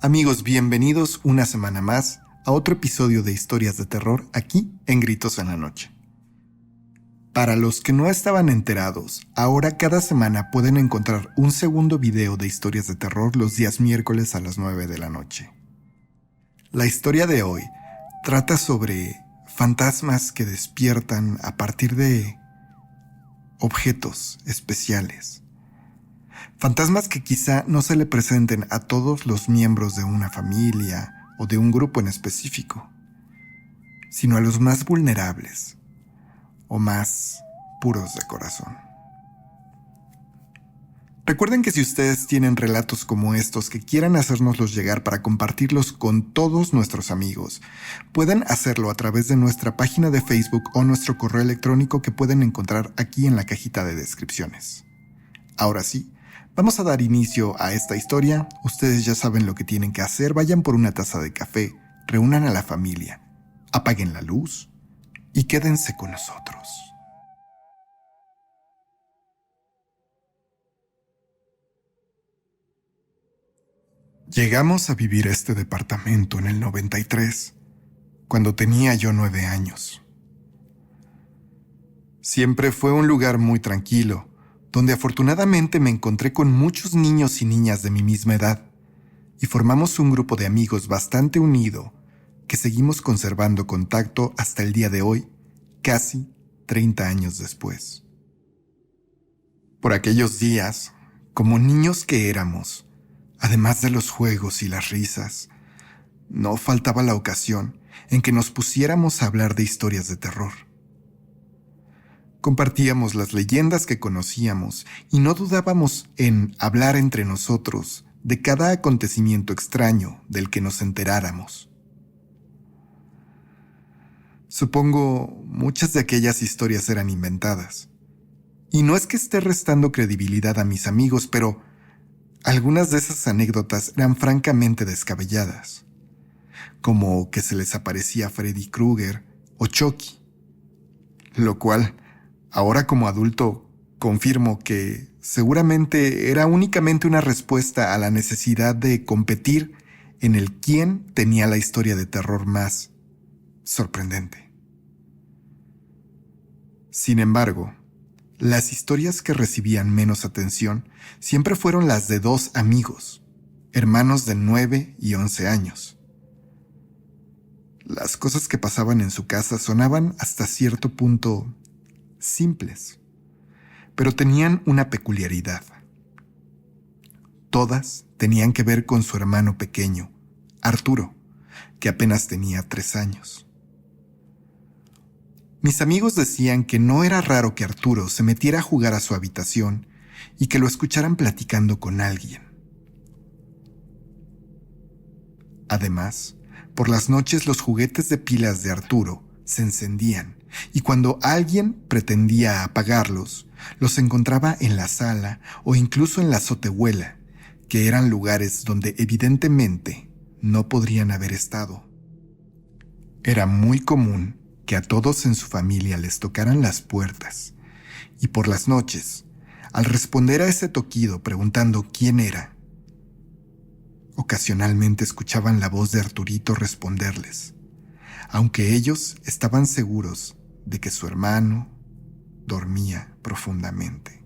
Amigos, bienvenidos una semana más a otro episodio de Historias de Terror aquí en Gritos en la Noche. Para los que no estaban enterados, ahora cada semana pueden encontrar un segundo video de Historias de Terror los días miércoles a las 9 de la noche. La historia de hoy trata sobre fantasmas que despiertan a partir de objetos especiales. Fantasmas que quizá no se le presenten a todos los miembros de una familia o de un grupo en específico, sino a los más vulnerables o más puros de corazón. Recuerden que si ustedes tienen relatos como estos que quieran hacérnoslos llegar para compartirlos con todos nuestros amigos, pueden hacerlo a través de nuestra página de Facebook o nuestro correo electrónico que pueden encontrar aquí en la cajita de descripciones. Ahora sí, vamos a dar inicio a esta historia. Ustedes ya saben lo que tienen que hacer. Vayan por una taza de café, reúnan a la familia, apaguen la luz y quédense con nosotros. Llegamos a vivir a este departamento en el 93, cuando tenía yo 9 años. Siempre fue un lugar muy tranquilo, donde afortunadamente me encontré con muchos niños y niñas de mi misma edad, y formamos un grupo de amigos bastante unido que seguimos conservando contacto hasta el día de hoy, casi 30 años después. Por aquellos días, como niños que éramos, además de los juegos y las risas, no faltaba la ocasión en que nos pusiéramos a hablar de historias de terror. Compartíamos las leyendas que conocíamos y no dudábamos en hablar entre nosotros de cada acontecimiento extraño del que nos enteráramos. Supongo muchas de aquellas historias eran inventadas. Y no es que esté restando credibilidad a mis amigos, pero algunas de esas anécdotas eran francamente descabelladas, como que se les aparecía Freddy Krueger o Chucky, lo cual, ahora como adulto, confirmo que seguramente era únicamente una respuesta a la necesidad de competir en el quién tenía la historia de terror más sorprendente. Sin embargo, las historias que recibían menos atención siempre fueron las de dos amigos, hermanos de 9 y 11 años. Las cosas que pasaban en su casa sonaban hasta cierto punto simples, pero tenían una peculiaridad. Todas tenían que ver con su hermano pequeño, Arturo, que apenas tenía 3 años. Mis amigos decían que no era raro que Arturo se metiera a jugar a su habitación y que lo escucharan platicando con alguien. Además, por las noches los juguetes de pilas de Arturo se encendían y cuando alguien pretendía apagarlos, los encontraba en la sala o incluso en la azotehuela, que eran lugares donde evidentemente no podrían haber estado. Era muy común que a todos en su familia les tocaran las puertas, y por las noches, al responder a ese toquido preguntando quién era, ocasionalmente escuchaban la voz de Arturito responderles, aunque ellos estaban seguros de que su hermano dormía profundamente.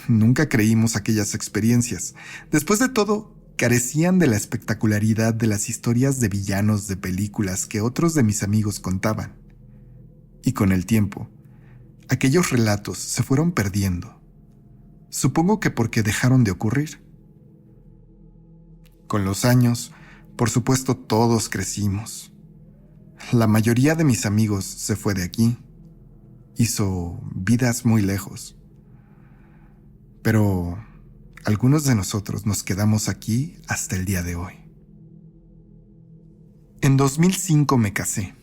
Nunca creímos aquellas experiencias. Después de todo, carecían de la espectacularidad de las historias de villanos de películas que otros de mis amigos contaban. Y con el tiempo, aquellos relatos se fueron perdiendo. Supongo que porque dejaron de ocurrir. Con los años, por supuesto, todos crecimos. La mayoría de mis amigos se fue de aquí. Hizo vidas muy lejos. Pero algunos de nosotros nos quedamos aquí hasta el día de hoy. En 2005 me casé.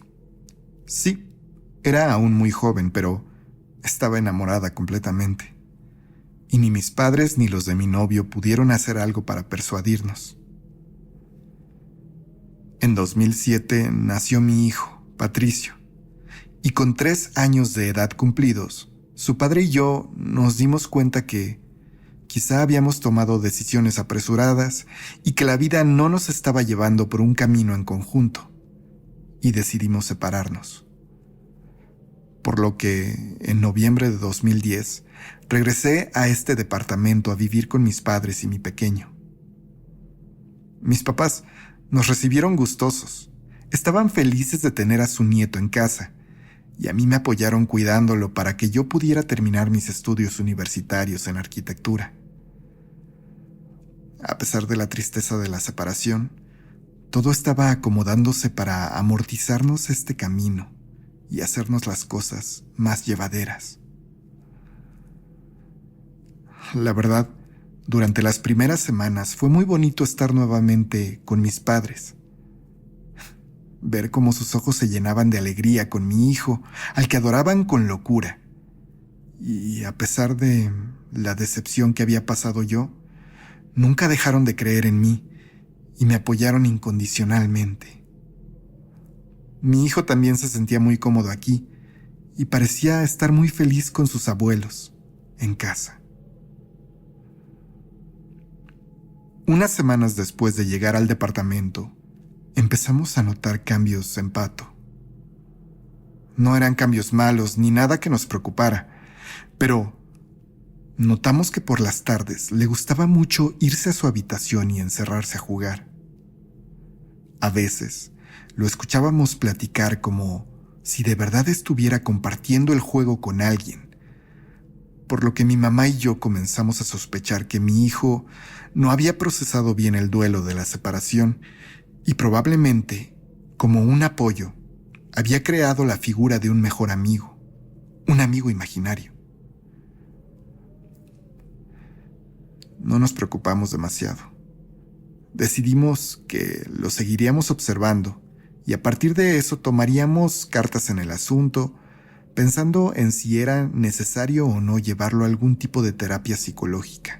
Sí, era aún muy joven, pero estaba enamorada completamente. Y ni mis padres ni los de mi novio pudieron hacer algo para persuadirnos. En 2007 nació mi hijo, Patricio, y con 3 años de edad cumplidos, su padre y yo nos dimos cuenta que quizá habíamos tomado decisiones apresuradas y que la vida no nos estaba llevando por un camino en conjunto, y decidimos separarnos. Por lo que, en noviembre de 2010, regresé a este departamento a vivir con mis padres y mi pequeño. Mis papás nos recibieron gustosos. Estaban felices de tener a su nieto en casa, y a mí me apoyaron cuidándolo para que yo pudiera terminar mis estudios universitarios en arquitectura. A pesar de la tristeza de la separación, todo estaba acomodándose para amortizarnos este camino y hacernos las cosas más llevaderas. La verdad, durante las primeras semanas fue muy bonito estar nuevamente con mis padres. Ver cómo sus ojos se llenaban de alegría con mi hijo, al que adoraban con locura. Y a pesar de la decepción que había pasado yo, nunca dejaron de creer en mí y me apoyaron incondicionalmente. Mi hijo también se sentía muy cómodo aquí y parecía estar muy feliz con sus abuelos, en casa. Unas semanas después de llegar al departamento, empezamos a notar cambios en Pato. No eran cambios malos ni nada que nos preocupara, pero notamos que por las tardes le gustaba mucho irse a su habitación y encerrarse a jugar. A veces lo escuchábamos platicar como si de verdad estuviera compartiendo el juego con alguien, por lo que mi mamá y yo comenzamos a sospechar que mi hijo no había procesado bien el duelo de la separación y probablemente, como un apoyo, había creado la figura de un mejor amigo, un amigo imaginario. No nos preocupamos demasiado. Decidimos que lo seguiríamos observando y a partir de eso tomaríamos cartas en el asunto, pensando en si era necesario o no llevarlo a algún tipo de terapia psicológica.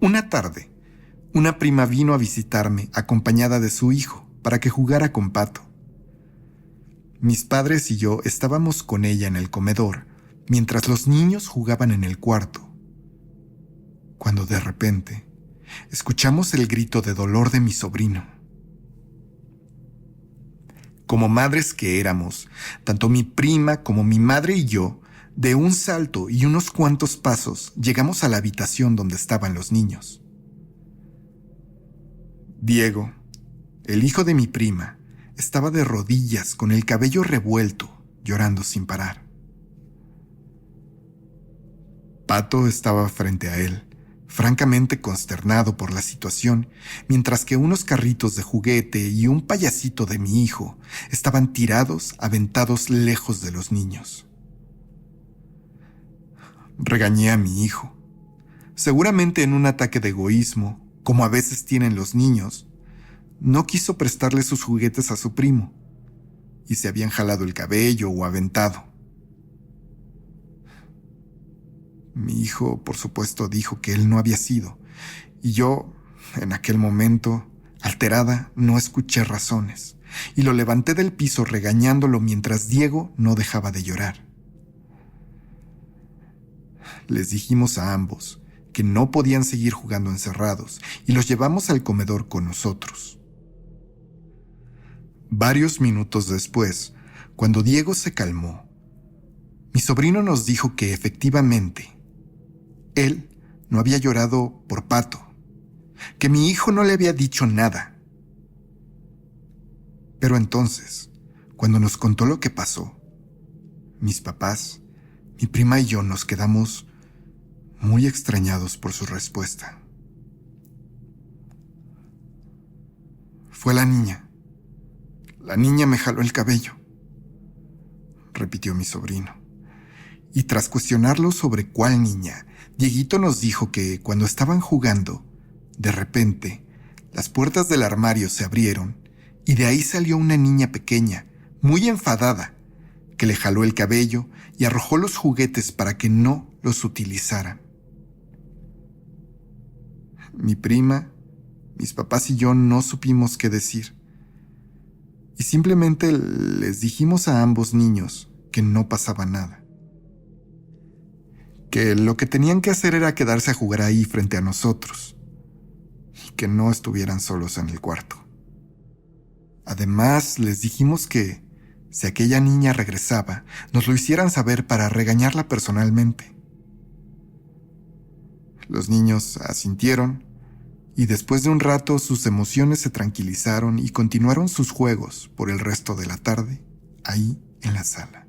Una tarde, una prima vino a visitarme acompañada de su hijo para que jugara con Pato. Mis padres y yo estábamos con ella en el comedor, mientras los niños jugaban en el cuarto, cuando de repente escuchamos el grito de dolor de mi sobrino. Como madres que éramos, tanto mi prima como mi madre y yo, de un salto y unos cuantos pasos, llegamos a la habitación donde estaban los niños. Diego, el hijo de mi prima, estaba de rodillas con el cabello revuelto, llorando sin parar. Pato estaba frente a él, francamente consternado por la situación, mientras que unos carritos de juguete y un payasito de mi hijo estaban tirados, aventados lejos de los niños. Regañé a mi hijo. Seguramente en un ataque de egoísmo, como a veces tienen los niños, no quiso prestarle sus juguetes a su primo, y se habían jalado el cabello o aventado. Mi hijo, por supuesto, dijo que él no había sido, y yo, en aquel momento, alterada, no escuché razones, y lo levanté del piso regañándolo mientras Diego no dejaba de llorar. Les dijimos a ambos que no podían seguir jugando encerrados, y los llevamos al comedor con nosotros. Varios minutos después, cuando Diego se calmó, mi sobrino nos dijo que efectivamente él no había llorado por Pato, que mi hijo no le había dicho nada. Pero entonces, cuando nos contó lo que pasó, mis papás, mi prima y yo nos quedamos muy extrañados por su respuesta. Fue la niña. La niña me jaló el cabello, repitió mi sobrino. Y tras cuestionarlo sobre cuál niña, Dieguito nos dijo que cuando estaban jugando, de repente, las puertas del armario se abrieron y de ahí salió una niña pequeña, muy enfadada, que le jaló el cabello y arrojó los juguetes para que no los utilizaran. Mi prima, Mis papás y yo no supimos qué decir. Y simplemente les dijimos a ambos niños que no pasaba nada. Que lo que tenían que hacer era quedarse a jugar ahí frente a nosotros. Y que no estuvieran solos en el cuarto. Además, les dijimos que, si aquella niña regresaba, nos lo hicieran saber para regañarla personalmente. Los niños asintieron, y después de un rato sus emociones se tranquilizaron y continuaron sus juegos por el resto de la tarde, ahí en la sala.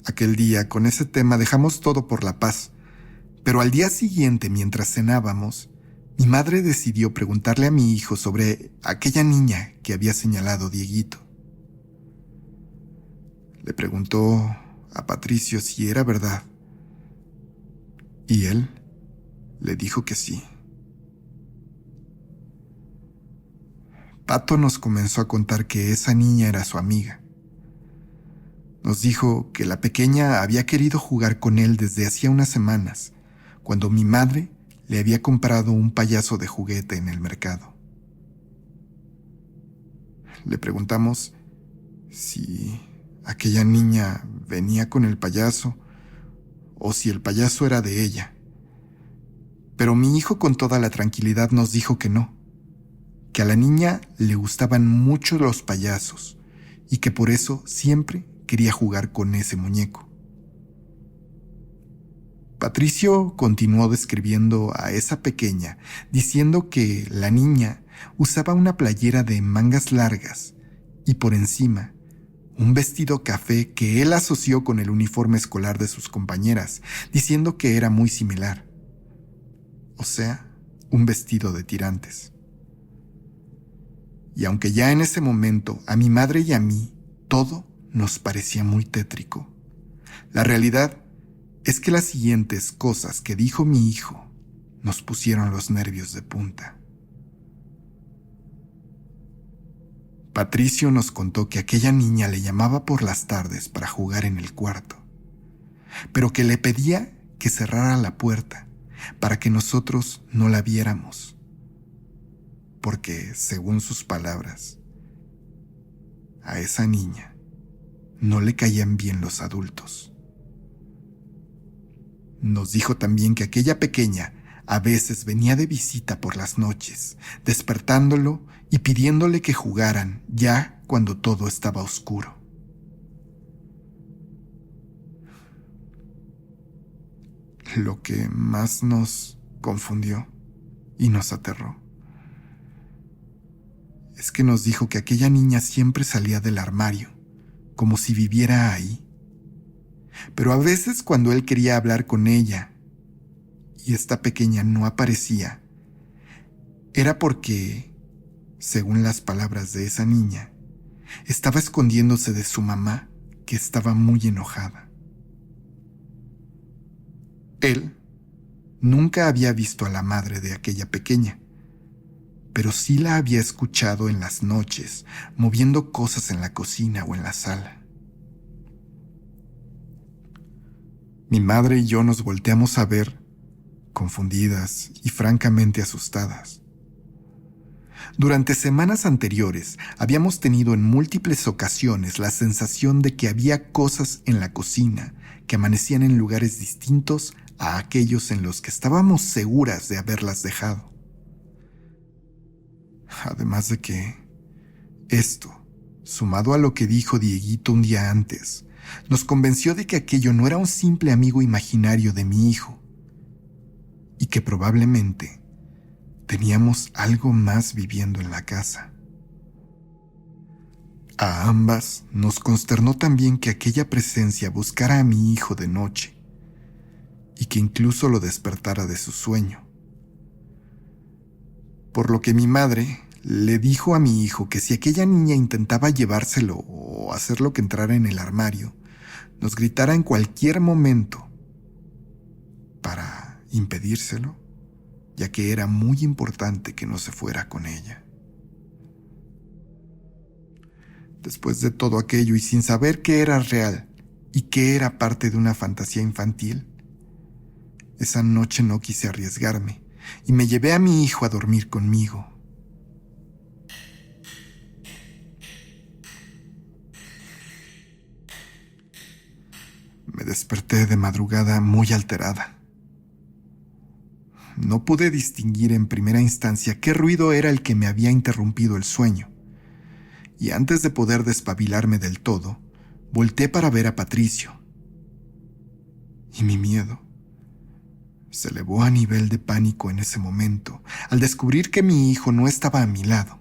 Aquel día, con ese tema, dejamos todo por la paz, pero al día siguiente, mientras cenábamos, mi madre decidió preguntarle a mi hijo sobre aquella niña que había señalado Dieguito. Le preguntó a Patricio si era verdad, y él le dijo que sí. Pato nos comenzó a contar que esa niña era su amiga. Nos dijo que la pequeña había querido jugar con él desde hacía unas semanas, cuando mi madre le había comprado un payaso de juguete en el mercado. Le preguntamos si aquella niña venía con el payaso o si el payaso era de ella. Pero mi hijo con toda la tranquilidad nos dijo que no, que a la niña le gustaban mucho los payasos y que por eso siempre quería jugar con ese muñeco. Patricio continuó describiendo a esa pequeña, diciendo que la niña usaba una playera de mangas largas y por encima un vestido café que él asoció con el uniforme escolar de sus compañeras, diciendo que era muy similar. O sea, un vestido de tirantes. Y aunque ya en ese momento a mi madre y a mí todo nos parecía muy tétrico, la realidad es que las siguientes cosas que dijo mi hijo nos pusieron los nervios de punta. Patricio nos contó que aquella niña le llamaba por las tardes para jugar en el cuarto, pero que le pedía que cerrara la puerta para que nosotros no la viéramos, porque, según sus palabras, a esa niña no le caían bien los adultos. Nos dijo también que aquella pequeña a veces venía de visita por las noches, despertándolo y pidiéndole que jugaran ya cuando todo estaba oscuro. Lo que más nos confundió y nos aterró es que nos dijo que aquella niña siempre salía del armario, como si viviera ahí. Pero a veces cuando él quería hablar con ella y esta pequeña no aparecía, era porque, según las palabras de esa niña, estaba escondiéndose de su mamá, que estaba muy enojada. Él nunca había visto a la madre de aquella pequeña, pero sí la había escuchado en las noches, moviendo cosas en la cocina o en la sala. Mi madre y yo nos volteamos a ver, confundidas y francamente asustadas. Durante semanas anteriores habíamos tenido en múltiples ocasiones la sensación de que había cosas en la cocina que amanecían en lugares distintos a aquellos en los que estábamos seguras de haberlas dejado. Además de que esto, sumado a lo que dijo Dieguito un día antes, nos convenció de que aquello no era un simple amigo imaginario de mi hijo y que probablemente teníamos algo más viviendo en la casa. A ambas nos consternó también que aquella presencia buscara a mi hijo de noche y que incluso lo despertara de su sueño. Por lo que mi madre le dijo a mi hijo que si aquella niña intentaba llevárselo o hacerlo que entrara en el armario, nos gritara en cualquier momento para impedírselo, ya que era muy importante que no se fuera con ella. Después de todo aquello y sin saber qué era real y qué era parte de una fantasía infantil, esa noche no quise arriesgarme, y me llevé a mi hijo a dormir conmigo. Me desperté de madrugada muy alterada. No pude distinguir en primera instancia qué ruido era el que me había interrumpido el sueño, y antes de poder despabilarme del todo, volteé para ver a Patricio. Y mi miedo se elevó a nivel de pánico en ese momento, al descubrir que mi hijo no estaba a mi lado.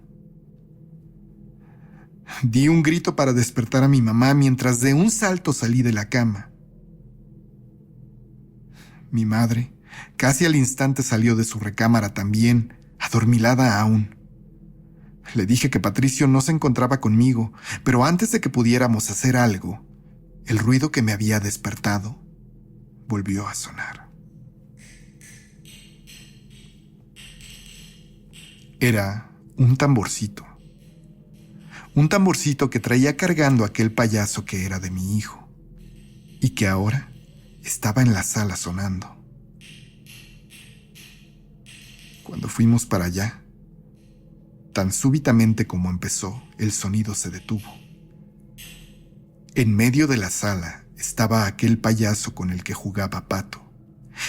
Di un grito para despertar a mi mamá mientras de un salto salí de la cama. Mi madre casi al instante salió de su recámara también, adormilada aún. Le dije que Patricio no se encontraba conmigo, pero antes de que pudiéramos hacer algo, el ruido que me había despertado volvió a sonar. Era un tamborcito. Un tamborcito que traía cargando aquel payaso que era de mi hijo y que ahora estaba en la sala sonando. Cuando fuimos para allá, tan súbitamente como empezó, el sonido se detuvo. En medio de la sala estaba aquel payaso con el que jugaba Pato,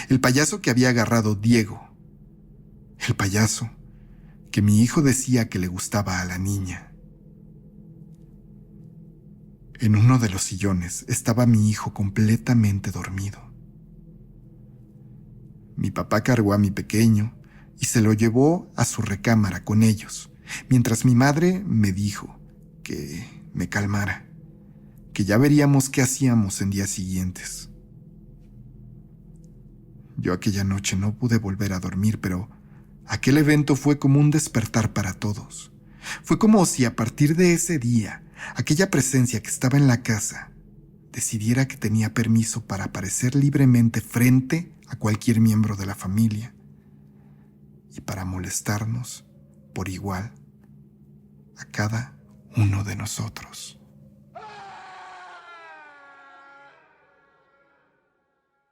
el payaso que había agarrado Diego, el payaso que mi hijo decía que le gustaba a la niña. En uno de los sillones estaba mi hijo completamente dormido. Mi papá cargó a mi pequeño y se lo llevó a su recámara con ellos, mientras mi madre me dijo que me calmara, que ya veríamos qué hacíamos en días siguientes. Yo aquella noche no pude volver a dormir, pero aquel evento fue como un despertar para todos. Fue como si a partir de ese día, aquella presencia que estaba en la casa decidiera que tenía permiso para aparecer libremente frente a cualquier miembro de la familia y para molestarnos por igual a cada uno de nosotros.